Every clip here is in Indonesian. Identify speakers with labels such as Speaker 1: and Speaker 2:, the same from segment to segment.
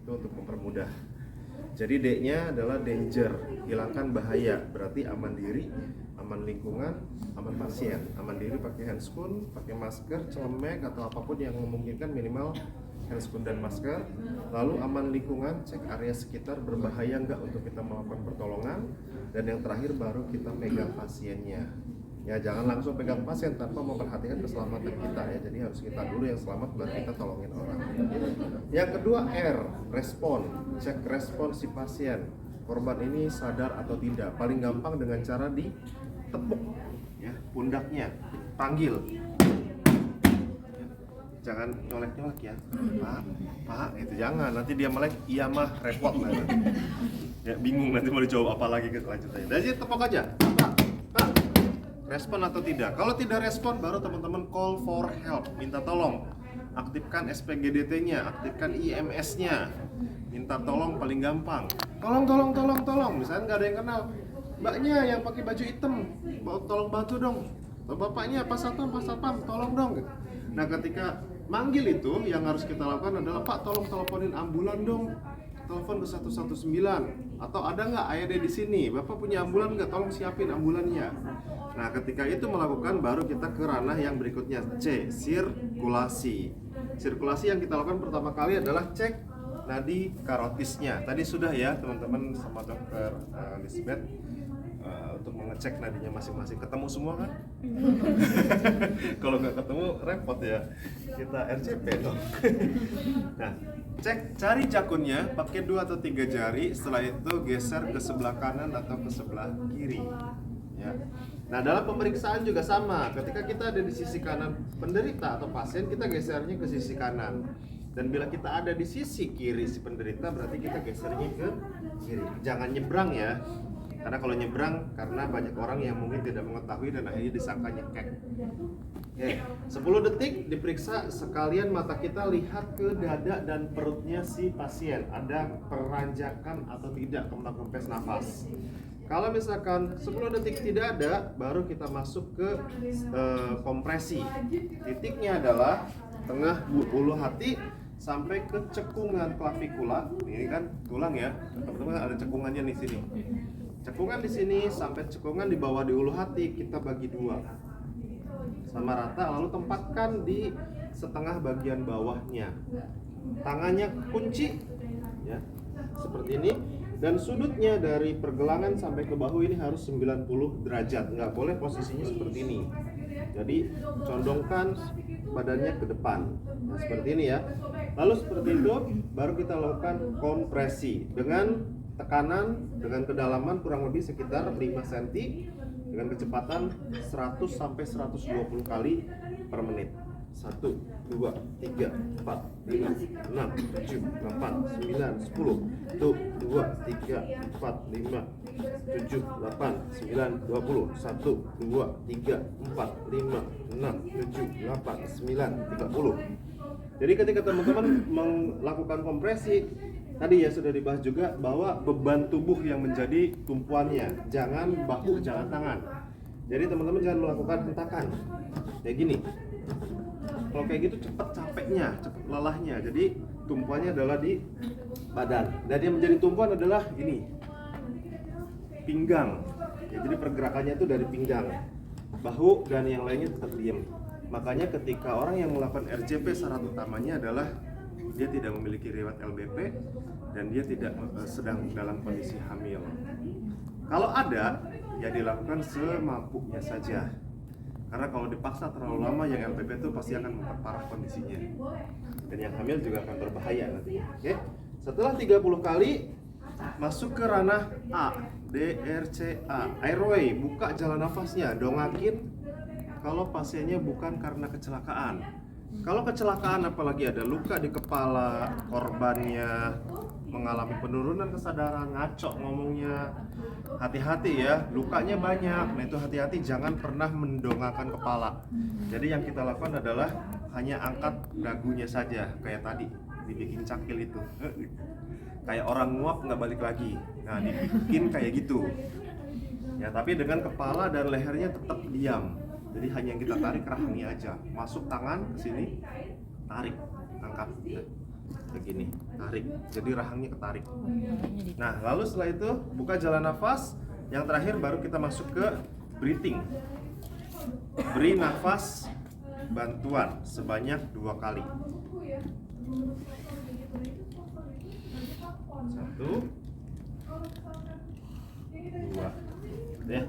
Speaker 1: itu untuk mempermudah. Jadi D-nya adalah danger, hilangkan bahaya, berarti aman diri, aman lingkungan, aman pasien. Aman diri pakai handscoon, pakai masker, celemek atau apapun yang memungkinkan, minimal handscoon dan masker. Lalu aman lingkungan, cek area sekitar berbahaya enggak untuk kita melakukan pertolongan. Dan yang terakhir baru kita pegang pasiennya. Ya, jangan langsung pegang pasien tanpa memperhatikan keselamatan kita ya. Jadi harus kita dulu yang selamat baru kita tolongin orang. Yang kedua R, respon. Cek respon si pasien. Korban ini sadar atau tidak. Paling gampang dengan cara ditepuk ya, pundaknya, panggil. Jangan nyolek-nyolek ya. Pak, itu jangan. Nanti dia melek, iya mah, repot lah. Ya, bingung nanti mau dijawab apa lagi kelanjutannya. Jadi tepuk aja. Pak, respon atau tidak. Kalau tidak respon, baru teman-teman call for help, minta tolong. Aktifkan SPGDT-nya, aktifkan IMS-nya. Minta tolong paling gampang. Tolong. Misalnya nggak ada yang kenal. Mbaknya yang pakai baju hitam, tolong bantu dong. Bapaknya Pak Satpam, tolong dong. Nah, ketika manggil itu, yang harus kita lakukan adalah, Pak, tolong teleponin ambulan dong. Telepon ke 119 atau ada nggak AED di sini? Bapak punya ambulan nggak? Tolong siapin ambulannya. Nah, ketika itu melakukan, baru kita ke ranah yang berikutnya, C, sirkulasi. Sirkulasi yang kita lakukan pertama kali adalah cek nadi karotisnya. Tadi sudah ya teman-teman sama dokter Elizabeth untuk mengecek nadinya masing-masing. Ketemu semua kan? Kalau nggak ketemu repot ya, kita RCP dong. Nah, cari jakunnya, pakai 2 atau 3 jari. Setelah itu geser ke sebelah kanan atau ke sebelah kiri ya. Nah, dalam pemeriksaan juga sama. Ketika kita ada di sisi kanan penderita atau pasien, kita gesernya ke sisi kanan. Dan bila kita ada di sisi kiri si penderita, berarti kita gesernya ke kiri. Jangan nyebrang ya. Karena kalau nyebrang, karena banyak orang yang mungkin tidak mengetahui dan akhirnya disangka nyekek. Oke, 10 detik diperiksa, sekalian mata kita lihat ke dada dan perutnya si pasien. Ada peranjakan atau tidak, kempes nafas. Kalau misalkan 10 detik tidak ada, baru kita masuk ke kompresi. Titiknya adalah tengah ulu hati sampai ke cekungan klavikula. Ini kan tulang ya, teman-teman ada cekungannya di sini. Cekungan di sini sampai cekungan di bawah di ulu hati kita bagi 2 sama rata, lalu tempatkan di setengah bagian bawahnya. Tangannya kunci ya, seperti ini. Dan sudutnya dari pergelangan sampai ke bahu ini harus 90 derajat. Nggak boleh posisinya seperti ini. Jadi condongkan badannya ke depan. Nah, seperti ini ya. Lalu seperti itu baru kita lakukan kompresi dengan tekanan, dengan kedalaman kurang lebih sekitar 5 cm dengan kecepatan 100 sampai 120 kali per menit. 1, 2, 3, 4, 5, 6, 7, 8, 9, 10. 1, 2, 3, 4, 5, 7, 8, 9, 20. 1, 2, 3, 4, 5, 6, 7, 8, 9, 30. Jadi ketika teman-teman melakukan kompresi, tadi ya sudah dibahas juga bahwa beban tubuh yang menjadi tumpuannya, jangan bahu, jangan tangan. Jadi teman-teman jangan melakukan hentakan kayak gini. Kalau kayak gitu cepat capeknya, cepat lelahnya. Jadi tumpuannya adalah di badan. Dan yang menjadi tumpuan adalah ini, pinggang. Ya, jadi pergerakannya itu dari pinggang, bahu dan yang lainnya tetap diam. Makanya ketika orang yang melakukan RJP, syarat utamanya adalah dia tidak memiliki riwayat LBP dan dia tidak sedang dalam kondisi hamil. Kalau ada, ya dilakukan semampunya saja. Karena kalau dipaksa terlalu lama, yang LBP itu pasti akan memperparah kondisinya. Dan yang hamil juga akan berbahaya nanti. Oke? Setelah 30 kali, masuk ke ranah A, D, R, C, A. Airway, buka jalan nafasnya, dongakin kalau pasiennya bukan karena kecelakaan. Kalau kecelakaan, apalagi ada luka di kepala, korbannya mengalami penurunan kesadaran, ngaco ngomongnya, hati-hati ya, lukanya banyak. Nah itu hati-hati, jangan pernah mendongakkan kepala. Jadi yang kita lakukan adalah hanya angkat dagunya saja, kayak tadi dibikin cakil itu, kayak orang nguap nggak balik lagi. Nah dibikin kayak gitu ya, tapi dengan kepala dan lehernya tetap diam. Jadi hanya yang kita tarik rahangnya aja, masuk tangan ke sini, tarik, angkat. begini, tarik, jadi rahangnya ketarik. Nah, lalu setelah itu buka jalan nafas. Yang terakhir baru kita masuk ke breathing. Beri nafas bantuan sebanyak 2 kali. 1, 2, ya.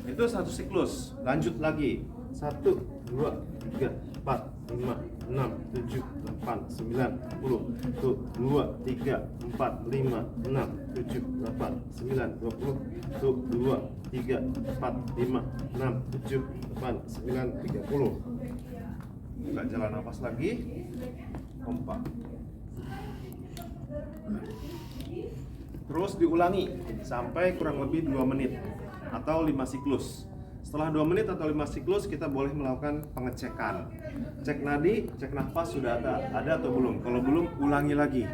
Speaker 1: Itu satu siklus. Lanjut lagi. 1, 2, 3, 4, 5, 6, 7, 8, 9, 10. 1, 2, 3, 4, 5, 6, 7, 8, 9, 20. 1, 2, 3, 4, 5, 6, 7, 8, 9, 30. Buka jalan nafas lagi. Pompa. Terus diulangi sampai kurang lebih 2 menit atau 5 siklus. Setelah 2 menit atau 5 siklus kita boleh melakukan pengecekan. Cek nadi, cek nafas sudah ada atau belum. Kalau belum, ulangi lagi.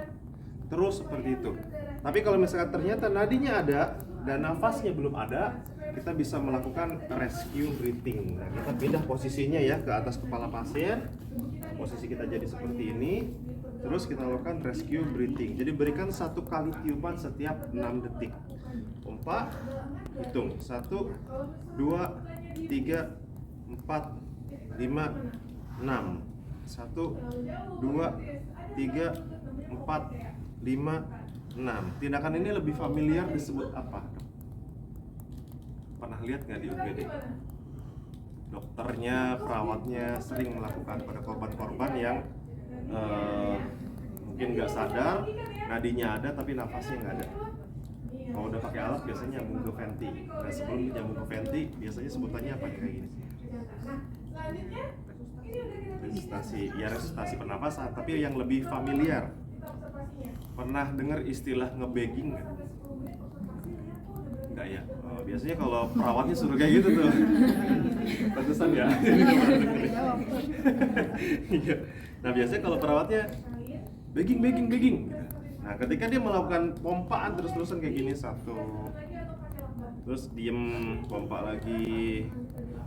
Speaker 1: Terus seperti itu. Tapi kalau misalkan ternyata nadinya ada dan nafasnya belum ada, kita bisa melakukan rescue breathing. Nah, kita pindah posisinya ya ke atas kepala pasien. Posisi kita jadi seperti ini. Terus kita lakukan rescue breathing. Jadi berikan 1 kali tiupan setiap 6 detik. Pompa, hitung 1, 2, 3, 4, 5, 6. 1, 2, 3, 4, 5, 6. Tindakan ini lebih familiar disebut apa? Pernah lihat nggak di UGD? Dokternya, perawatnya sering melakukan pada korban-korban yang mungkin nggak sadar, nadinya ada tapi nafasnya nggak ada. Kalau udah pakai alat biasanya nyambung ke venti. Nah, sebelum nyambung ke venti biasanya sebutannya apa kayak gini? Resusitasi. Ya, resusitasi pernapasan, tapi yang lebih familiar. Pernah dengar istilah ngebegging nggak? Enggak ya? Oh, biasanya kalau perawatnya suruh kayak gitu tuh. Pantesan ya. Iya. Nah, biasanya kalau perawatnya begging. Nah, ketika dia melakukan pompaan terus-terusan kayak gini, 1, terus diem, pompa lagi,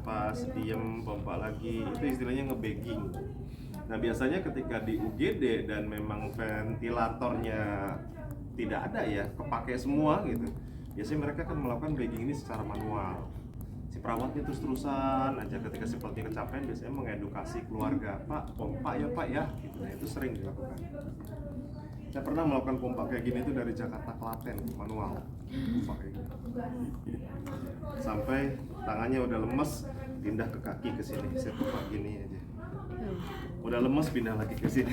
Speaker 1: pas diem, pompa lagi, itu istilahnya ngebegging. Nah, biasanya ketika di UGD dan memang ventilatornya tidak ada ya, kepake semua gitu, biasanya mereka akan melakukan begging ini secara manual. Si perawatnya terus-terusan aja, ketika si pelatih kecapean biasanya mengedukasi keluarga, Pak, pompa ya Pak ya, gitu. Nah, itu sering dilakukan. Saya pernah melakukan pompa kayak gini itu dari Jakarta Klaten, manual, pompa kayak gini. Sampai tangannya udah lemes, pindah ke kaki ke sini, saya pompa gini aja. Udah lemes, pindah lagi ke sini.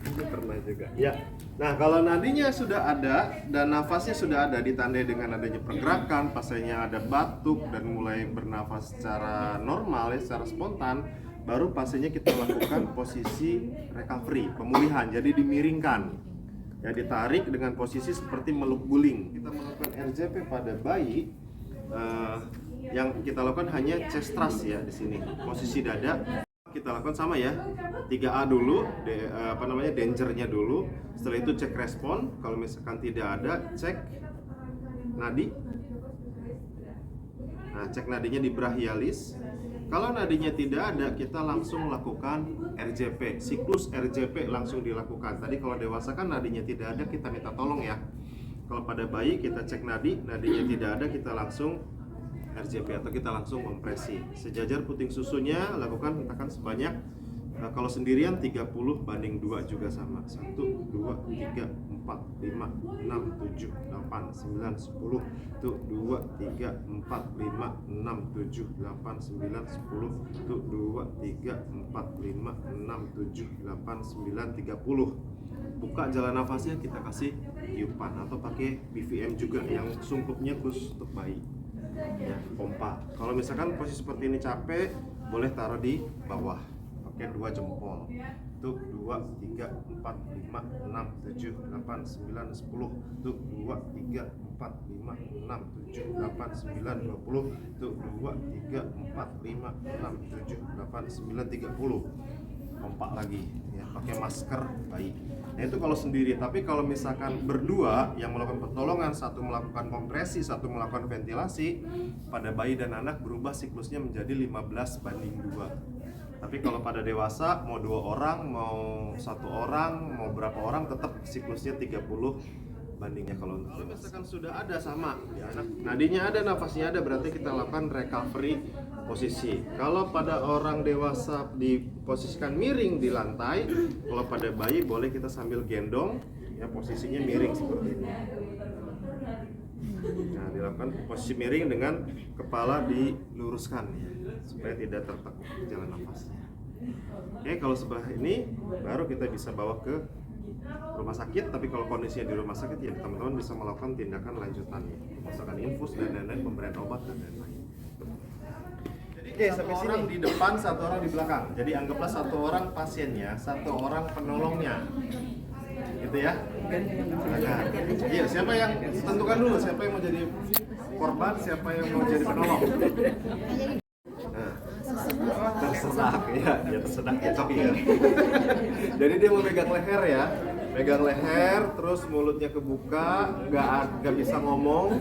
Speaker 1: Itu pernah juga. Ya. Nah, kalau nadinya sudah ada dan nafasnya sudah ada, ditandai dengan adanya pergerakan, pasiennya ada batuk dan mulai bernafas secara normal ya, secara spontan, baru pasiennya kita lakukan posisi recovery, pemulihan. Jadi dimiringkan. Ya, ditarik dengan posisi seperti meluk guling. Kita melakukan RJP pada bayi. Yang kita lakukan hanya chest thrust ya di sini. Posisi dada kita lakukan sama ya. 3A dulu, dangernya dulu. Setelah itu cek respon. Kalau misalkan tidak ada, cek nadi. Nah, cek nadinya di brachialis. Kalau nadinya tidak ada, kita langsung lakukan RJP. Siklus RJP langsung dilakukan. Tadi kalau dewasa kan nadinya tidak ada, kita minta tolong ya. Kalau pada bayi kita cek nadi, nadinya tidak ada, kita langsung RJP atau kita langsung kompresi. Sejajar puting susunya lakukan hentakan sebanyak kalau sendirian 30:2 juga sama. 1, 2, 3, 4, 5, 6, 7, 8, 9, 10. 1, 2, 3, 4, 5, 6, 7, 8, 9, 10. 1, 2, 3, 4, 5, 6, 7, 8, 9, 30. Buka jalan nafasnya, kita kasih tiupan atau pakai BVM juga yang sungkupnya khusus untuk bayi. Ya, pompa. Kalau misalkan posisi seperti ini capek, boleh taruh di bawah pakai 2 jempol. Tuh 2, 3, 4, 5, 6, 7, 8, 9, 10. Tuh 2, 3, 4, 5, 6, 7, 8, 9, 20. Tuh 2, 3, 4, 5, 6, 7, 8, 9, 30. Pompa lagi ya, pakai masker bayi. Nah, itu kalau sendiri. Tapi kalau misalkan berdua yang melakukan pertolongan, satu melakukan kompresi, satu melakukan ventilasi, pada bayi dan anak berubah siklusnya menjadi 15:2. Tapi kalau pada dewasa mau 2 orang, mau 1 orang, mau berapa orang tetap siklusnya 30 bandingnya kalau untuk dewasa. Misalkan sudah ada sama di anak, nadinya ada, nafasnya ada, berarti kita lakukan recovery posisi. Kalau pada orang dewasa diposisikan miring di lantai, kalau pada bayi boleh kita sambil gendong, ya posisinya miring seperti ini. Nah, dilakukan posisi miring dengan kepala diluruskan ya, supaya tidak tertekuk jalan nafasnya. Oke, kalau sebelah ini baru kita bisa bawa ke rumah sakit, tapi kalau kondisinya di rumah sakit ya teman-teman bisa melakukan tindakan lanjutannya, misalkan infus dan lain-lain, pemberian obat dan lain-lain. Jadi sampai sini di depan, 1 orang di belakang. Jadi anggaplah 1 orang pasiennya, 1 orang penolongnya, gitu ya. Silakan. Iya, siapa yang tentukan dulu siapa yang mau jadi korban, siapa yang mau jadi penolong. Nah, tersedak ya, dia tersedak cocok ya. Jadi dia mau pegang leher ya, pegang leher, terus mulutnya kebuka, nggak bisa ngomong,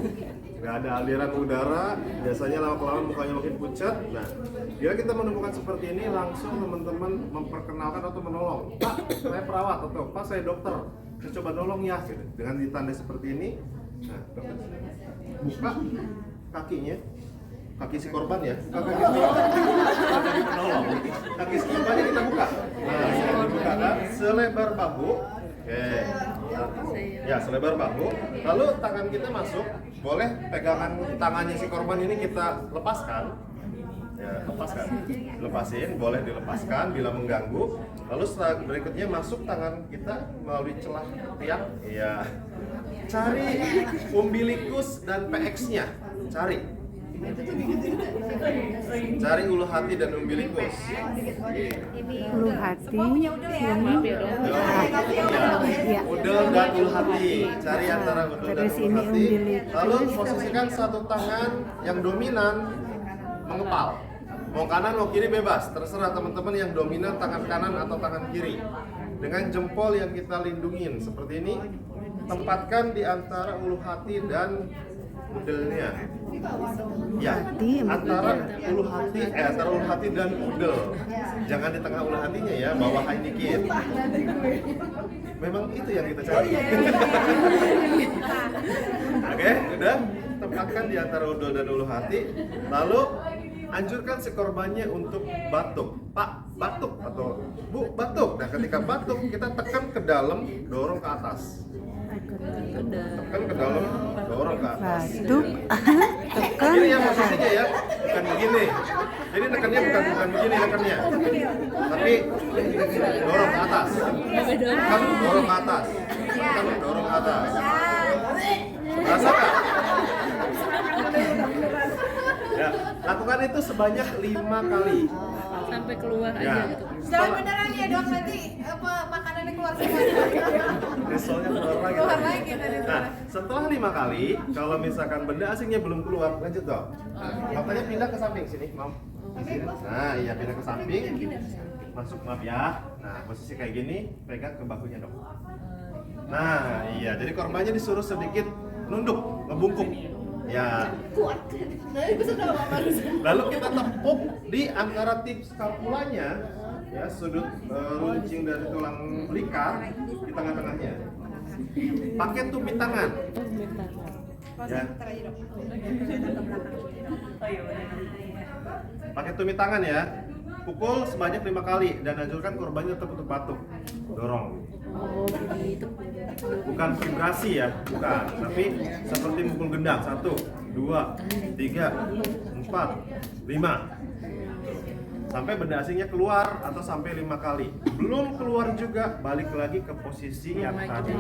Speaker 1: nggak ada aliran udara, biasanya lama-kelamaan mukanya makin pucat. Nah, bila kita menemukan seperti ini, langsung teman-teman memperkenalkan atau menolong. Pak, saya perawat, atau Pak, saya dokter, saya coba nolong ya, gitu. Dengan ditandai seperti ini. Nah, dokter buka kakinya, kaki si korban ya, buka kaki penolong, kaki si korbannya kita buka. Nah, dibuka kan, selebar bahu. Oke, ya selebar bahu. Lalu tangan kita masuk, boleh pegangan tangannya si korban ini kita lepaskan. Ya, lepaskan, lepasin, boleh dilepaskan bila mengganggu. Lalu setelah berikutnya masuk tangan kita melalui celah tiang. Ya, cari umbilikus dan PX-nya, cari ulu hati dan umbilikus.
Speaker 2: Ulu hati,
Speaker 1: ya. Udel dan ulu hati. Cari antara udel dan ulu hati. Lalu posisikan 1 tangan yang dominan mengepal. Mau kanan mau kiri bebas, terserah teman-teman yang dominan tangan kanan atau tangan kiri. Dengan jempol yang kita lindungin seperti ini, tempatkan di antara ulu hati dan udelnya. Ya, antara ulu hati dan udel. Jangan di tengah ulu hatinya ya, bawahin dikit. Memang itu yang kita cari. Oke, udah. Tempatkan di antara udel dan ulu hati. Lalu anjurkan si korbannya untuk batuk. Pak, batuk, atau Bu, batuk. Nah, ketika batuk kita tekan ke dalam, dorong ke atas. Tekan ke dalam, dorong ke atas.
Speaker 2: batuk, tekan.
Speaker 1: Jadi yang posisinya ya, bukan begini. Jadi tekannya bukan begini tekannya, tapi dorong ke atas. Tekan, dorong ke atas. Tekan, dorong ke atas. Rasa nggak? Ya, lakukan itu sebanyak 5 kali.
Speaker 3: Sampai keluar
Speaker 1: Ya.
Speaker 3: aja gitu.
Speaker 4: Jangan beneran ya dok, nanti makanannya keluar semua.
Speaker 1: Risolnya keluar lagi.
Speaker 4: Keluar lagi tadi.
Speaker 1: Nah, setelah 5 kali, kalau misalkan benda asingnya belum keluar, lanjut dong. Nah, matanya pindah ke samping sini, Mam. Nah, iya pindah ke samping. Masuk, maaf ya. Nah, posisi kayak gini, pegang ke bahunya dong. Nah, iya. Jadi korbannya disuruh sedikit nunduk, ngebungkuk. Ya. Lalu kita tepuk di antara tip scapulanya, ya sudut runcing dari tulang belakang di tengah-tengahnya. Pakai tumit tangan. Ya. Pakai tumit tangan ya. Pukul sebanyak 5 kali dan anjurkan korbannya tetap untuk batuk. Dorong.
Speaker 3: Oh, gitu.
Speaker 1: Bukan vibrasi ya, bukan, tapi seperti mukul gendang. 1, 2, 3, 4, 5 sampai benda asingnya keluar atau sampai 5 kali. Belum keluar juga, balik lagi ke posisi yang tadi.